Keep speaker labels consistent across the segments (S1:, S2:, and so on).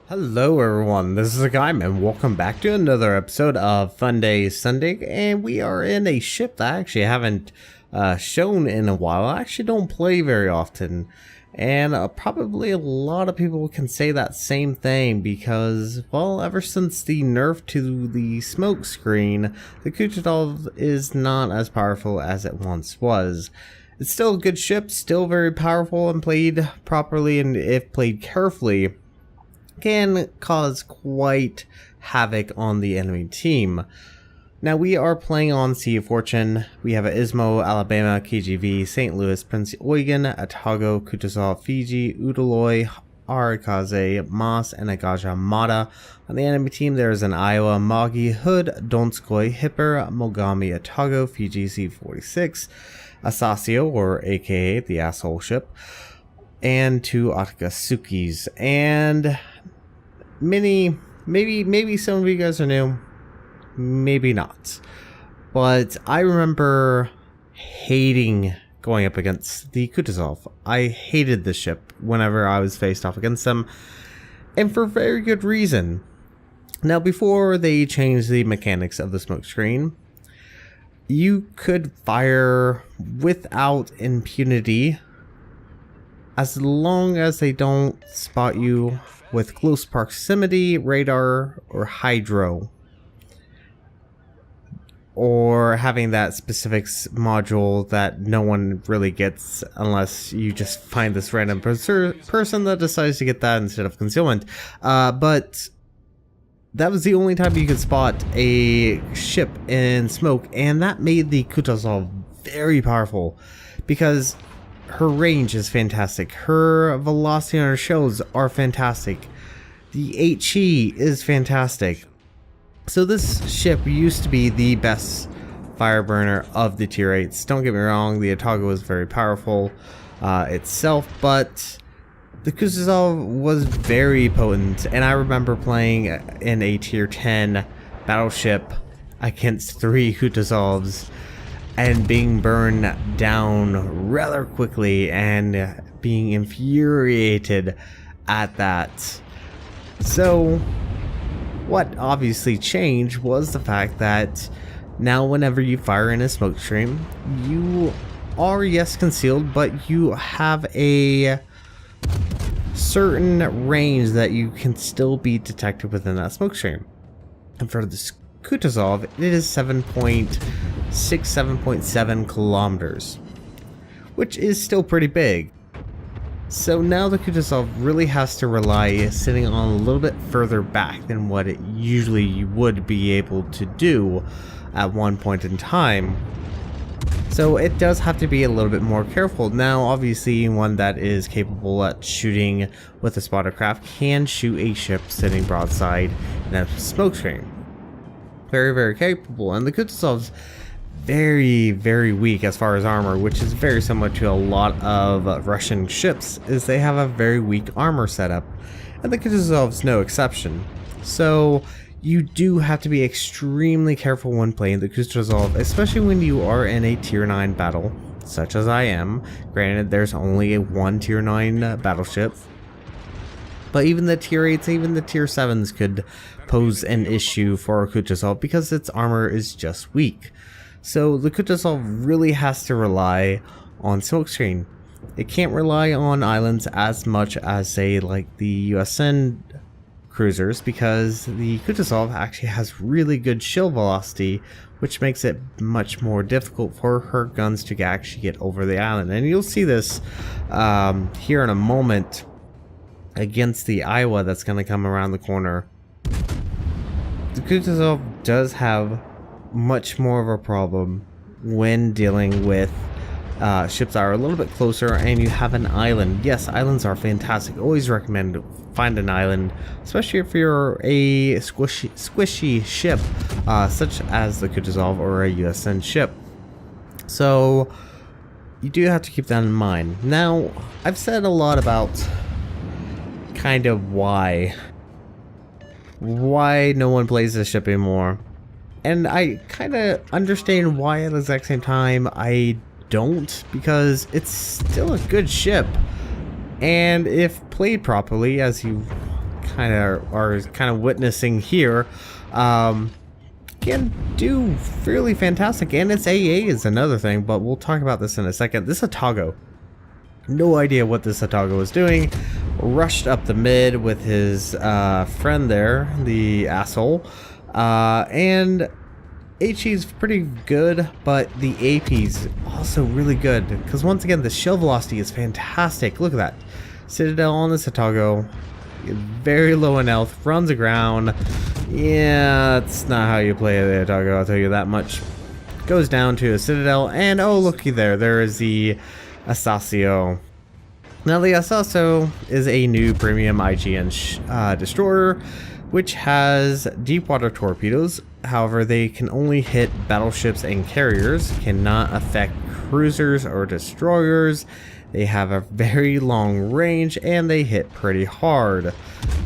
S1: Hello everyone, this is Hakaym and welcome back to another episode of Funday Sunday, and we are in a ship that I actually haven't shown in a while. I actually don't play very often, and probably a lot of people can say that same thing because, well, ever since the nerf to the smoke screen, the Kututzov is not as powerful as it once was. It's still a good ship, still very powerful, and played properly and if played carefully can cause quite havoc on the enemy team. Now we are playing on Sea of Fortune. We have Ismo, Alabama, KGV, St. Louis, Prince Eugen, Otago, Kututzov, Fiji, Udaloy, Arikaze, Mas, and Agaja Mata. On the enemy team there is an Iowa, Magi, Hood, Donskoy, Hipper, Mogami, Otago, Fiji C-46, Asasio, or aka the asshole ship, and two Atakasukis. And maybe some of you guys are new, maybe not, but I remember hating going up against the Kututzov. I hated the ship whenever I was faced off against them, and for very good reason. Now, before they changed the mechanics of the smoke screen, you could fire without impunity as long as they don't spot you with close proximity, radar, or hydro, or having that specific module that no one really gets unless you just find this random person that decides to get that instead of concealment. But that was the only time you could spot a ship in smoke, and that made the Kututzov very powerful because her range is fantastic. Her velocity on her shells are fantastic. The HE is fantastic. So this ship used to be the best fire burner of the tier 8s. Don't get me wrong, the Otago is very powerful itself, but the Kututzov was very potent. And I remember playing in a tier 10 battleship against 3 Kututzovs and being burned down rather quickly and being infuriated at that. So what obviously changed was the fact that now whenever you fire in a smoke stream, you are, yes, concealed, but you have a certain range that you can still be detected within that smoke stream. And for this Kututzov, it is 7.7 kilometers, which is still pretty big. So now the Kututzov really has to rely sitting on a little bit further back than what it usually would be able to do at one point in time. So it does have to be a little bit more careful. Now obviously one that is capable at shooting with a spotter craft can shoot a ship sitting broadside in a smoke screen. Very, very capable, and the Kututzov's very weak as far as armor, which is very similar to a lot of Russian ships, is they have a very weak armor setup, and the Kututzov's no exception. So you do have to be extremely careful when playing the Kututzov, especially when you are in a tier 9 battle, such as I am. Granted, there's only a one tier 9 battleship, but even the tier 8s, even the tier 7s could pose an issue for a Kututzov because its armor is just weak. So the Kututzov really has to rely on smokescreen. It can't rely on islands as much as, say, like the USN cruisers, because the Kututzov actually has really good shield velocity, which makes it much more difficult for her guns to actually get over the island. And you'll see this here in a moment against the Iowa that's going to come around the corner. The Kututzov does have much more of a problem when dealing with ships that are a little bit closer and you have an island. Yes, islands are fantastic. Always recommend find an island, especially if you're a squishy ship such as the Kututzov or a USN ship. So you do have to keep that in mind. Now, I've said a lot about kind of why no one plays this ship anymore, and I kind of understand why at the exact same time I don't, because it's still a good ship, and if played properly, as you are kind of witnessing here, can do fairly fantastic. And its AA is another thing, but we'll talk about this in a second. This Atago, no idea what this Atago was doing. Rushed up the mid with his friend there, the asshole, and HE's pretty good, but the AP's also really good, because once again the shell velocity is fantastic. Look at that. Citadel on this Hatago, very low in health, runs aground. Yeah, that's not how you play the Hatago, I'll tell you that much. Goes down to a Citadel, and oh looky there is the Asasio. Now the Asasio is a new premium IGN destroyer, which has deep water torpedoes. However, they can only hit battleships and carriers, cannot affect cruisers or destroyers. They have a very long range and they hit pretty hard.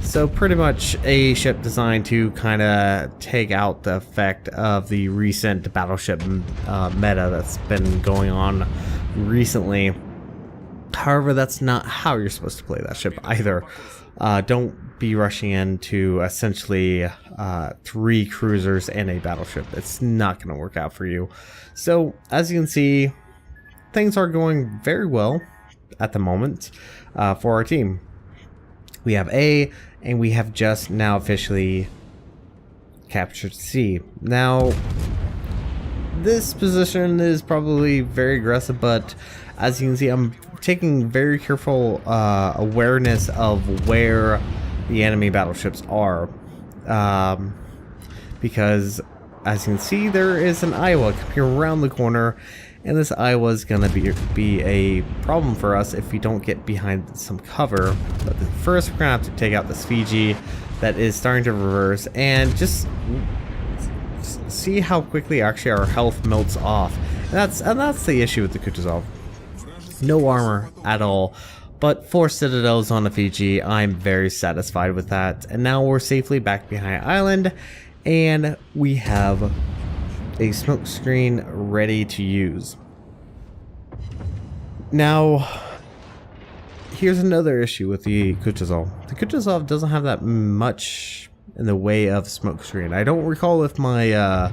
S1: So pretty much a ship designed to kind of take out the effect of the recent battleship meta that's been going on recently. However, that's not how you're supposed to play that ship either. Don't be rushing into essentially 3 cruisers and a battleship. It's not going to work out for you. So as you can see, things are going very well at the moment for our team. We have A, and we have just now officially captured C. Now, this position is probably very aggressive, but as you can see, I'm taking very careful awareness of where the enemy battleships are, because as you can see, there is an Iowa coming around the corner, and this Iowa is gonna be a problem for us if we don't get behind some cover. But first, we're gonna have to take out this Fiji that is starting to reverse, and just see how quickly actually our health melts off. And that's the issue with the Kututzov. No armor at all, but 4 citadels on a Fiji. I'm very satisfied with that. And now we're safely back behind island, and we have a smoke screen ready to use. Now, here's another issue with the Kututzov. The Kututzov doesn't have that much in the way of smoke screen. I don't recall if my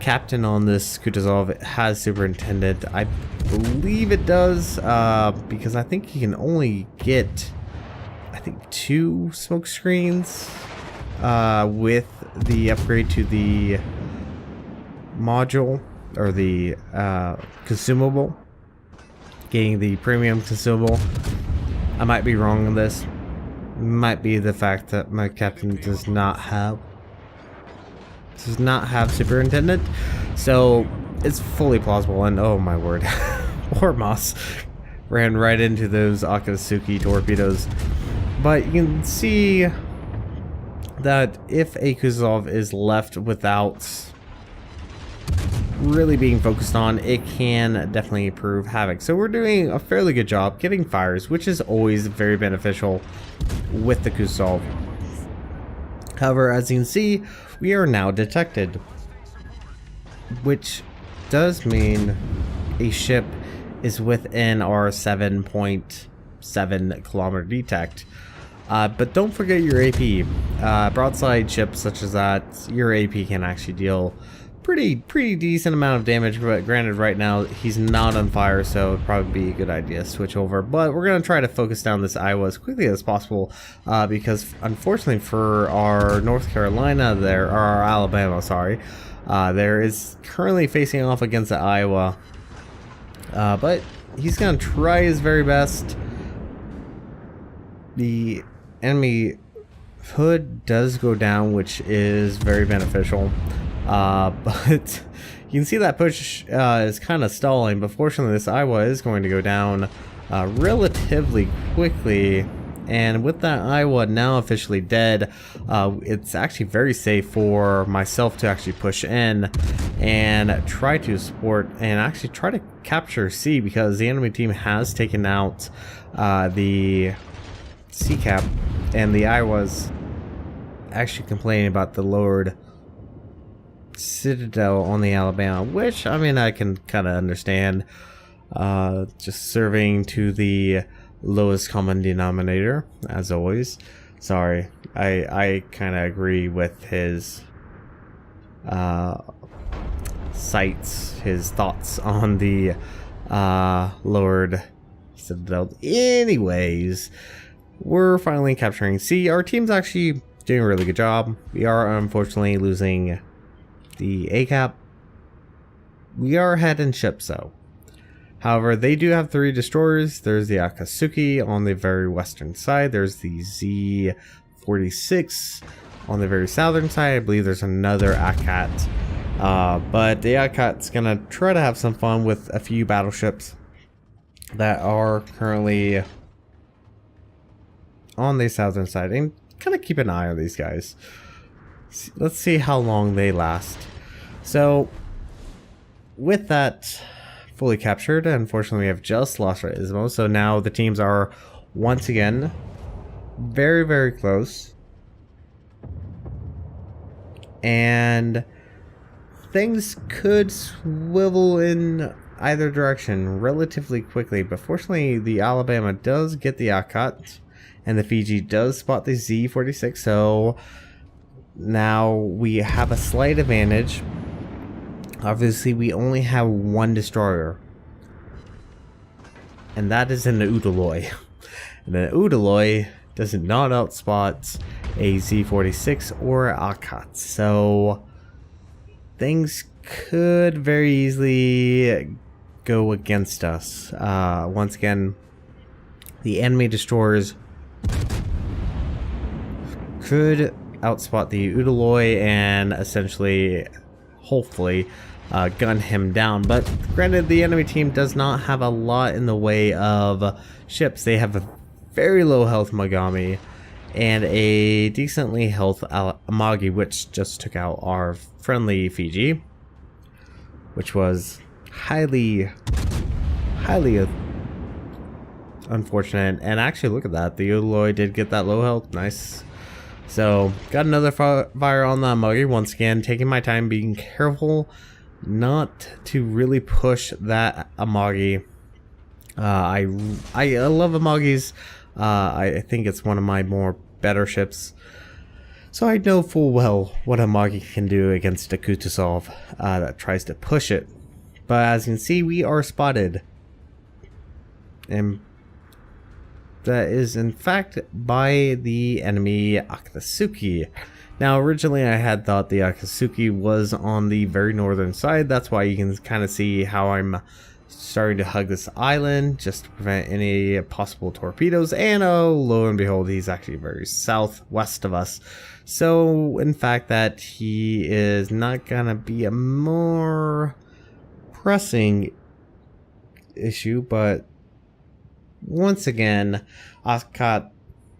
S1: captain on this Kututzov has superintendent. I believe it does, because I think he can only get, I think, 2 smoke screens with the upgrade to the module, or the consumable, getting the premium consumable. I might be wrong on this. Might be the fact that my captain does not have superintendent, so it's fully plausible. And oh my word, Ormos ran right into those Akatsuki torpedoes. But you can see that if a Kututzov is left without really being focused on, it can definitely prove havoc. So we're doing a fairly good job getting fires, which is always very beneficial with the Kututzov. However, as you can see, we are now detected, which does mean a ship is within our 7.7 kilometer detect. But don't forget your AP. Broadside ships such as that, your AP can actually deal pretty decent amount of damage. But granted, right now he's not on fire, so it'd probably be a good idea to switch over. But we're gonna try to focus down this Iowa as quickly as possible, because unfortunately for our North Carolina there, or our Alabama, sorry, there is currently facing off against the Iowa. But he's gonna try his very best. The enemy hood does go down, which is very beneficial. But you can see that push is kind of stalling, but fortunately this Iowa is going to go down relatively quickly. And with that Iowa now officially dead, it's actually very safe for myself to actually push in and try to support and actually try to capture C, because the enemy team has taken out the C cap, and the Iowa's actually complaining about the lowered citadel on the Alabama, which, I mean, I can kind of understand. Just serving to the lowest common denominator, as always. Sorry, I kind of agree with his sights, his thoughts on the lowered citadel. Anyways, we're finally capturing C. Our team's actually doing a really good job. We are unfortunately losing the A cap. We are ahead in ships though. However, they do have 3 destroyers. There's the Akatsuki on the very western side. There's the Z-46 on the very southern side. I believe there's another Akat. But the Akat's gonna try to have some fun with a few battleships that are currently on the southern side. And kind of keep an eye on these guys. Let's see how long they last. So, with that fully captured, unfortunately we have just lost our Ismo, so now the teams are once again very, very close, and things could swivel in either direction relatively quickly. But fortunately the Alabama does get the Akat, and the Fiji does spot the Z-46, so now we have a slight advantage. Obviously, we only have 1 destroyer, and that is in the Udaloy. And the Udaloy does not outspot a Z-46 or Akat, so things could very easily go against us. Once again, the enemy destroyers could outspot the Udaloy and essentially, hopefully, gun him down. But granted, the enemy team does not have a lot in the way of ships. They have a very low health Mogami and a decently health Amagi, which just took out our friendly Fiji, which was highly unfortunate. And actually, look at that, the Udaloy did get that low health. Nice. So got another fire on the Amagi. Once again, taking my time, being careful not to really push that Amagi. I love Amagis. I think it's one of my more better ships. So I know full well what Amagi can do against a Kututzov that tries to push it. But as you can see, we are spotted. And that is in fact by the enemy Akatsuki. Now originally I had thought the Akatsuki was on the very northern side. That's why you can kind of see how I'm starting to hug this island just to prevent any possible torpedoes. And oh, lo and behold, he's actually very southwest of us. So in fact that he is not gonna be a more pressing issue. But once again, Akat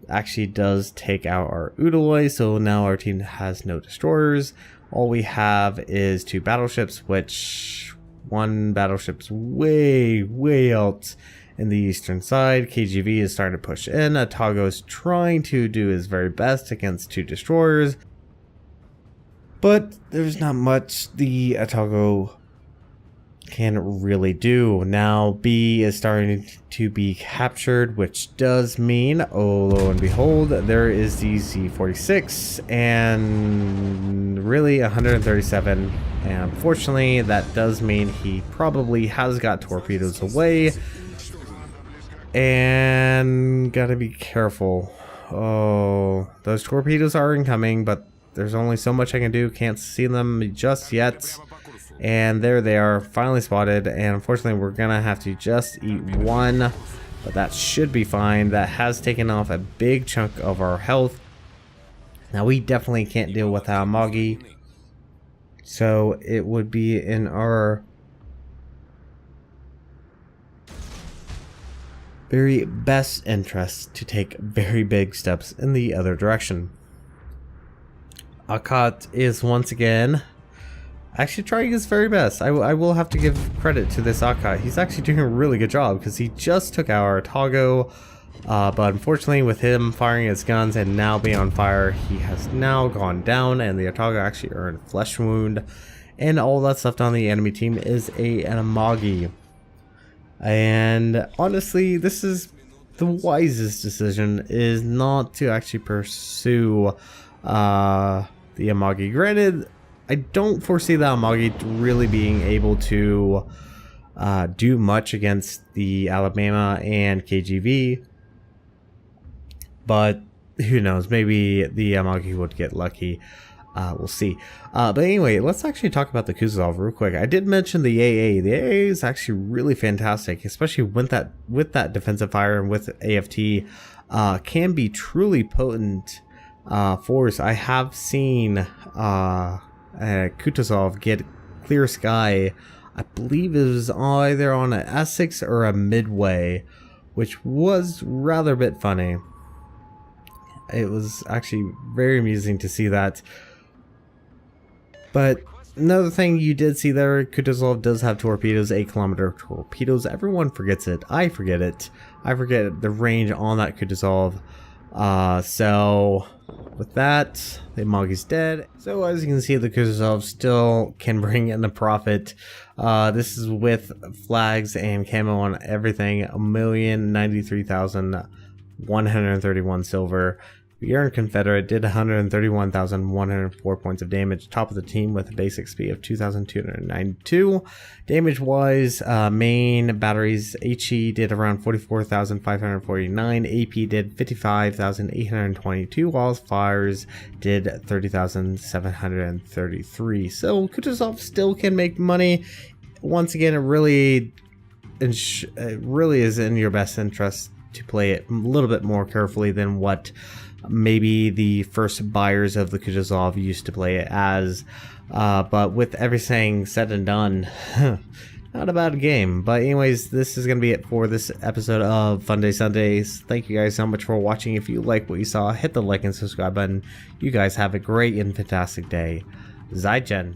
S1: actually does take out our Udaloy, so now our team has no destroyers. All we have is 2 battleships, which one battleship's way out in the eastern side. KGV is starting to push in. Atago is trying to do his very best against 2 destroyers, but there's not much the Atago can really do. Now B is starting to be captured, which does mean, oh lo and behold, there is the Z-46 and really 137, and unfortunately that does mean he probably has got torpedoes away, and gotta be careful. Oh, those torpedoes are incoming, but there's only so much I can do. Can't see them just yet. And there they are, finally spotted, and unfortunately we're gonna have to just eat 1, but that should be fine. That has taken off a big chunk of our health. Now we definitely can't deal with Amagi, so it would be in our very best interest to take very big steps in the other direction. Akat is once again actually trying his very best. I will have to give credit to this Akat. He's actually doing a really good job because he just took our Atago, but unfortunately with him firing his guns and now being on fire, he has now gone down, and the Atago actually earned a flesh wound, and all that's left on the enemy team is an Amagi. And honestly, this is the wisest decision is not to actually pursue the Amagi. Granted, I don't foresee the Amagi really being able to do much against the Alabama and KGV, but who knows, maybe the Amagi would get lucky. We'll see. But anyway, let's actually talk about the Kututzov real quick. I did mention the AA. The AA is actually really fantastic, especially with that defensive fire and with AFT. Can be truly potent force. I have seen Kututzov get clear sky. I believe it was either on an Essex or a Midway, which was rather a bit funny. It was actually very amusing to see that. But another thing you did see there, Kututzov does have torpedoes, 8-kilometer torpedoes. Everyone forgets it. I forget it. I forget the range on that Kututzov. So with that, the Amagi's dead. So as you can see, the Kututzov still can bring in a profit. This is with flags and camo on everything. 1,093,131 silver. The Iron Confederate did 131,104 points of damage, top of the team with a base XP of 2,292. Damage wise, main batteries, HE did around 44,549, AP did 55,822, while fires did 30,733. So Kututzov still can make money. Once again, it really is in your best interest to play it a little bit more carefully than what maybe the first buyers of the Kututzov used to play it as. But with everything said and done, not a bad game. But anyways, this is going to be it for this episode of Funday Sundays. Thank you guys so much for watching. If you like what you saw, hit the like and subscribe button. You guys have a great and fantastic day. Zaijian.